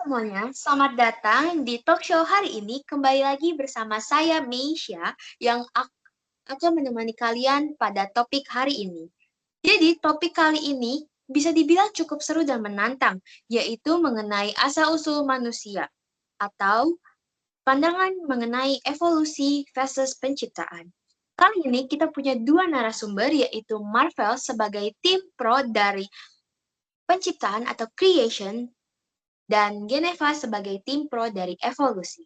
semuanya, selamat datang di talk show hari ini. Kembali lagi bersama saya, Meisha, yang akan menemani kalian pada topik hari ini. Jadi, topik kali ini bisa dibilang cukup seru dan menantang, yaitu mengenai asal-usul manusia, atau pandangan mengenai evolusi versus penciptaan. Kali ini kita punya dua narasumber, yaitu Marvel sebagai tim pro dari penciptaan atau creation, dan Geneva sebagai tim pro dari evolusi.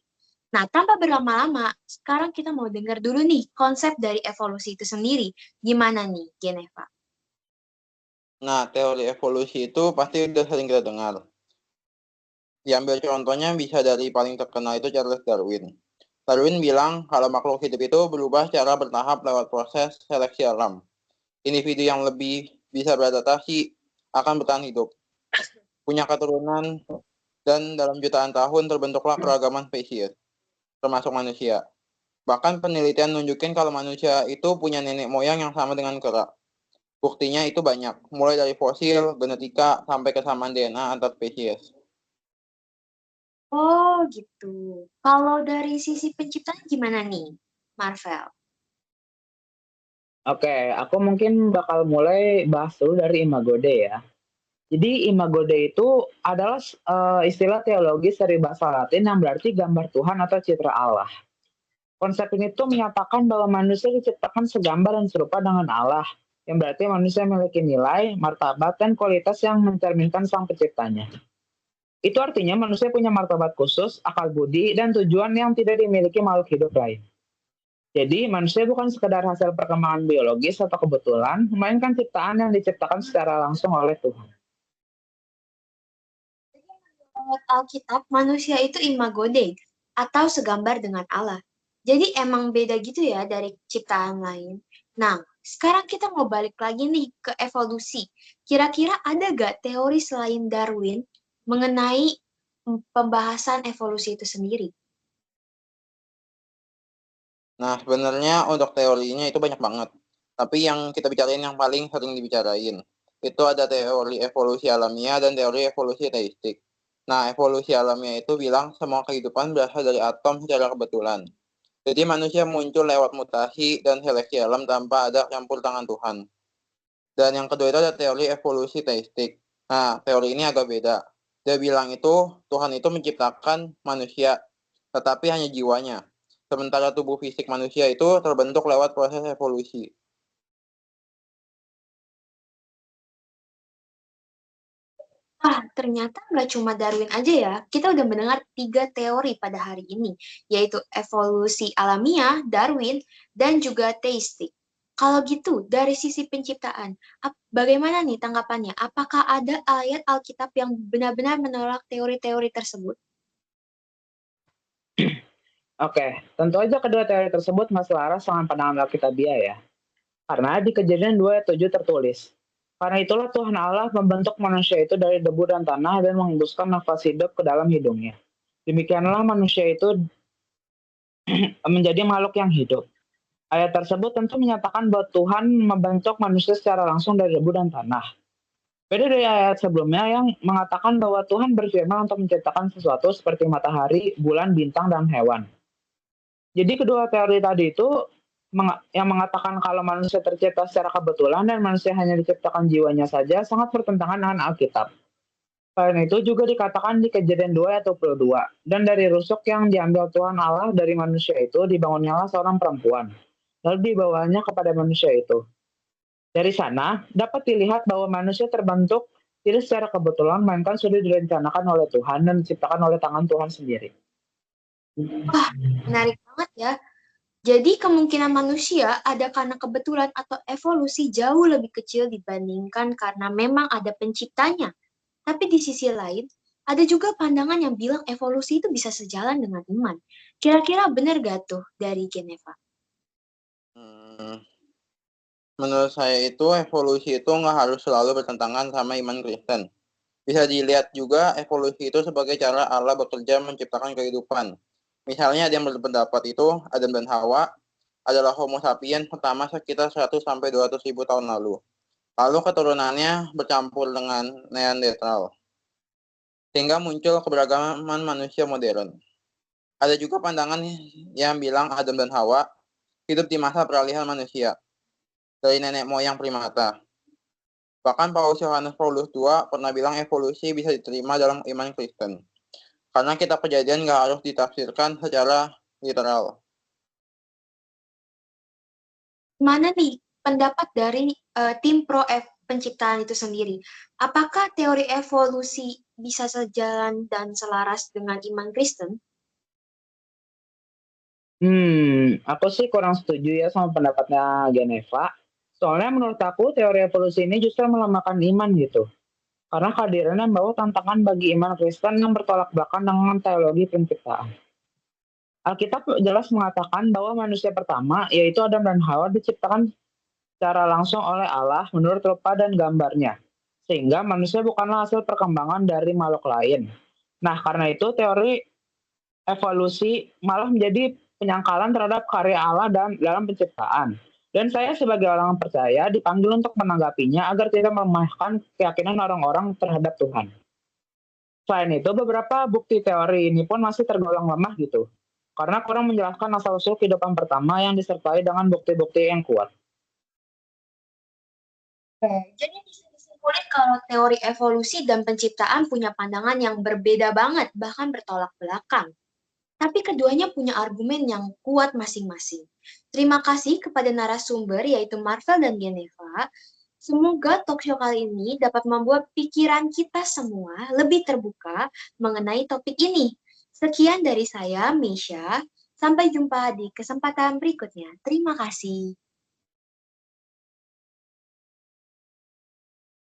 Nah, tanpa berlama-lama, sekarang kita mau dengar dulu nih konsep dari evolusi itu sendiri. Gimana nih, Geneva? Nah, teori evolusi itu pasti udah sering kita dengar. Diambil contohnya bisa dari paling terkenal itu Charles Darwin. Darwin bilang kalau makhluk hidup itu berubah secara bertahap lewat proses seleksi alam. Individu yang lebih bisa beradaptasi akan bertahan hidup, punya keturunan, dan dalam jutaan tahun terbentuklah keragaman spesies, termasuk manusia. Bahkan penelitian nunjukin kalau manusia itu punya nenek moyang yang sama dengan kera. Buktinya itu banyak, mulai dari fosil, genetika, sampai kesamaan DNA antar spesies. Oh, gitu. Kalau dari sisi penciptaan gimana nih, Marvel? Oke, aku mungkin bakal mulai bahas dulu dari Imago Dei ya. Jadi Imago Dei itu adalah istilah teologis dari bahasa Latin yang berarti gambar Tuhan atau citra Allah. Konsep ini tuh menyatakan bahwa manusia diciptakan segambar dan serupa dengan Allah, yang berarti manusia memiliki nilai, martabat, dan kualitas yang mencerminkan sang penciptanya. Itu artinya manusia punya martabat khusus, akal budi, dan tujuan yang tidak dimiliki makhluk hidup lain. Jadi, manusia bukan sekedar hasil perkembangan biologis atau kebetulan, melainkan ciptaan yang diciptakan secara langsung oleh Tuhan. Menurut Alkitab, manusia itu imago Dei, atau segambar dengan Allah. Jadi emang beda gitu ya dari ciptaan lain. Nah, sekarang kita mau balik lagi nih ke evolusi. Kira-kira ada gak teori selain Darwin mengenai pembahasan evolusi itu sendiri? Nah, sebenarnya untuk teorinya itu banyak banget. Tapi yang kita bicarain yang paling sering dibicarain, itu ada teori evolusi alamiah dan teori evolusi teistik. Nah, evolusi alamiah itu bilang semua kehidupan berasal dari atom secara kebetulan. Jadi manusia muncul lewat mutasi dan seleksi alam tanpa ada campur tangan Tuhan. Dan yang kedua itu ada teori evolusi teistik. Nah, teori ini agak beda. Dia bilang itu Tuhan itu menciptakan manusia, tetapi hanya jiwanya. Sementara tubuh fisik manusia itu terbentuk lewat proses evolusi. Ternyata nggak cuma Darwin aja ya. Kita udah mendengar 3 teori pada hari ini, yaitu evolusi alamiah, Darwin, dan juga teistik. Kalau gitu, dari sisi penciptaan, bagaimana nih tanggapannya? Apakah ada ayat Alkitab yang benar-benar menolak teori-teori tersebut? Oke, tentu aja kedua teori tersebut nggak selaras dengan pandangan Alkitabiah ya. Karena di Kejadian 2 ayat 7 tertulis, karena itulah Tuhan Allah membentuk manusia itu dari debu dan tanah dan menghembuskan nafas hidup ke dalam hidungnya. Demikianlah manusia itu menjadi makhluk yang hidup. Ayat tersebut tentu menyatakan bahwa Tuhan membentuk manusia secara langsung dari debu dan tanah. Beda dari ayat sebelumnya yang mengatakan bahwa Tuhan berfirman untuk menciptakan sesuatu seperti matahari, bulan, bintang, dan hewan. Jadi kedua teori tadi itu yang mengatakan kalau manusia tercipta secara kebetulan dan manusia hanya diciptakan jiwanya saja sangat bertentangan dengan Alkitab. Selain itu juga dikatakan di Kejadian 2 ayat 22, dan dari rusuk yang diambil Tuhan Allah dari manusia itu dibangunnyalah seorang perempuan, lalu dibawanya kepada manusia itu. Dari sana dapat dilihat bahwa manusia terbentuk tidak secara kebetulan, melainkan sudah direncanakan oleh Tuhan dan diciptakan oleh tangan Tuhan sendiri. Wah, menarik banget ya. Jadi kemungkinan manusia ada karena kebetulan atau evolusi jauh lebih kecil dibandingkan karena memang ada penciptanya. Tapi di sisi lain, ada juga pandangan yang bilang evolusi itu bisa sejalan dengan iman. Kira-kira benar gak tuh dari Geneva? Menurut saya itu evolusi itu nggak harus selalu bertentangan sama iman Kristen. Bisa dilihat juga evolusi itu sebagai cara Allah bekerja menciptakan kehidupan. Misalnya ada yang berpendapat itu Adam dan Hawa adalah Homo sapiens pertama sekitar 100 sampai 200 ribu tahun lalu. Lalu keturunannya bercampur dengan Neanderthal. sehingga muncul keberagaman manusia modern. Ada juga pandangan yang bilang Adam dan Hawa hidup di masa peralihan manusia dari nenek moyang primata. Bahkan Paus Yohanes Paulus II pernah bilang evolusi bisa diterima dalam iman Kristen. Karena kitab Kejadian nggak harus ditafsirkan secara literal. Mana nih pendapat dari tim penciptaan itu sendiri? Apakah teori evolusi bisa sejalan dan selaras dengan iman Kristen? Aku sih kurang setuju ya sama pendapatnya Geneva. Soalnya menurut aku teori evolusi ini justru melemahkan iman gitu. Karena kehadirannya membawa tantangan bagi iman Kristen yang bertolak belakang dengan teologi penciptaan. Alkitab jelas mengatakan bahwa manusia pertama, yaitu Adam dan Hawa, diciptakan secara langsung oleh Allah menurut rupa dan gambarnya. Sehingga manusia bukanlah hasil perkembangan dari makhluk lain. Nah, karena itu teori evolusi malah menjadi penyangkalan terhadap karya Allah dalam penciptaan. Dan saya sebagai orang percaya dipanggil untuk menanggapinya agar tidak melemahkan keyakinan orang-orang terhadap Tuhan. Selain itu, beberapa bukti teori ini pun masih tergolong lemah gitu. Karena kurang menjelaskan asal-usul kehidupan pertama yang disertai dengan bukti-bukti yang kuat. Jadi bisa disimpulkan kalau teori evolusi dan penciptaan punya pandangan yang berbeda banget, bahkan bertolak belakang. Tapi keduanya punya argumen yang kuat masing-masing. Terima kasih kepada narasumber yaitu Marvel dan Geneva. Semoga talkshow kali ini dapat membuat pikiran kita semua lebih terbuka mengenai topik ini. Sekian dari saya, Meisha. Sampai jumpa di kesempatan berikutnya. Terima kasih.